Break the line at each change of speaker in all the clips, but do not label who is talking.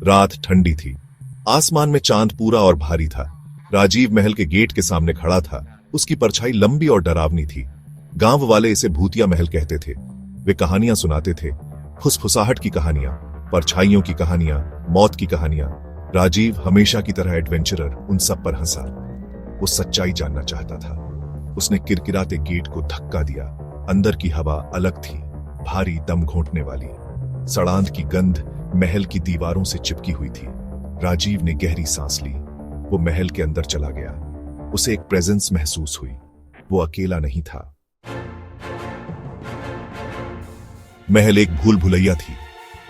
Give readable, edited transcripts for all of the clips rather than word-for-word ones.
रात ठंडी थी। आसमान में चांद पूरा और भारी था। राजीव महल के गेट के सामने खड़ा था। उसकी परछाई लंबी और डरावनी थी। गांव वाले इसे भूतिया महल कहते थे। वे कहानियां सुनाते थे, फुसफुसाहट की कहानियां, परछाइयों की कहानियां, मौत की कहानियां। राजीव हमेशा की तरह एडवेंचरर उन सब पर हंसा। वो सच्चाई जानना चाहता था। उसने किरकिराते गेट को धक्का दिया। अंदर की हवा अलग थी, भारी, दम घोंटने वाली। सड़ांध की गंध महल की दीवारों से चिपकी हुई थी। राजीव ने गहरी सांस ली। वो महल के अंदर चला गया। उसे एक प्रेजेंस महसूस हुई। वो अकेला नहीं था। महल एक भूल भुलैया थी।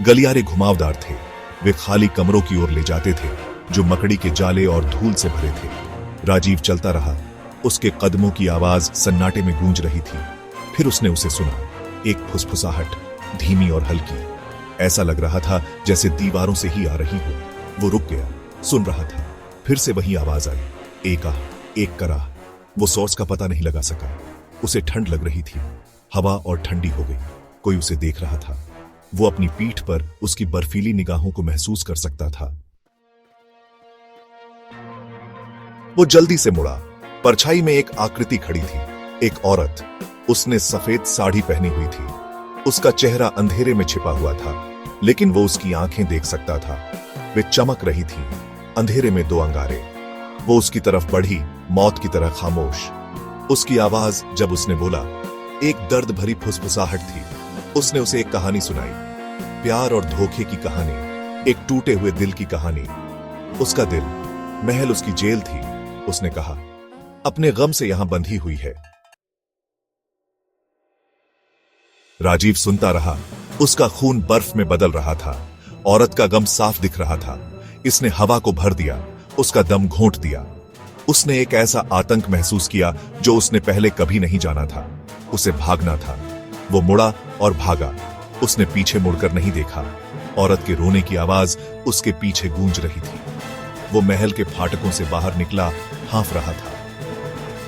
गलियारे घुमावदार थे। वे खाली कमरों की ओर ले जाते थे जो मकड़ी के जाले और धूल से भरे थे। राजीव चलता रहा। उसके कदमों की आवाज सन्नाटे में गूंज रही थी। फिर उसने उसे सुना, एक फुसफुसाहट, धीमी और हल्की। ऐसा लग रहा था जैसे दीवारों से ही आ रही हो। वो रुक गया, सुन रहा था। फिर से वही आवाज आई, एक आह, एक कराह। वो सोर्स का पता नहीं लगा सका। उसे ठंड लग रही थी। हवा और ठंडी हो गई। कोई उसे देख रहा था। वो अपनी पीठ पर उसकी बर्फीली निगाहों को महसूस कर सकता था। वो जल्दी से मुड़ा। परछाई में एक आकृति खड़ी थी, एक औरत। उसने सफेद साड़ी पहनी हुई थी। उसका चेहरा अंधेरे में छिपा हुआ था, लेकिन वो उसकी आंखें देख सकता था। वे चमक रही थीं, अंधेरे में दो अंगारे। वो उसकी तरफ बढ़ी, मौत की तरह खामोश। उसकी आवाज जब उसने बोला, एक दर्द भरी फुसफुसाहट थी। उसने उसे एक कहानी सुनाई, प्यार और धोखे की कहानी, एक टूटे हुए दिल की कहानी। उसका दिल, महल उसकी जेल थी। उसने कहा, अपने गम से यहां बंधी हुई है। राजीव सुनता रहा। उसका खून बर्फ में बदल रहा था। औरत का गम साफ दिख रहा था। इसने हवा को भर दिया, उसका दम घोंट दिया। उसने एक ऐसा आतंक महसूस किया जो उसने पहले कभी नहीं जाना था। उसे भागना था। वो मुड़ा और भागा। उसने पीछे मुड़कर नहीं देखा। औरत के रोने की आवाज उसके पीछे गूंज रही थी। वो महल के फाटकों से बाहर निकला, हाँफ रहा था।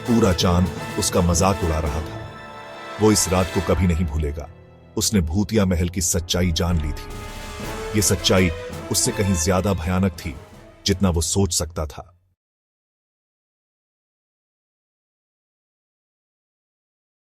पूरा चांद उसका मजाक उड़ा रहा था। वो इस रात को कभी नहीं भूलेगा। उसने भूतिया महल की सच्चाई जान ली थी। ये सच्चाई उससे कहीं ज्यादा भयानक थी जितना वो सोच सकता था।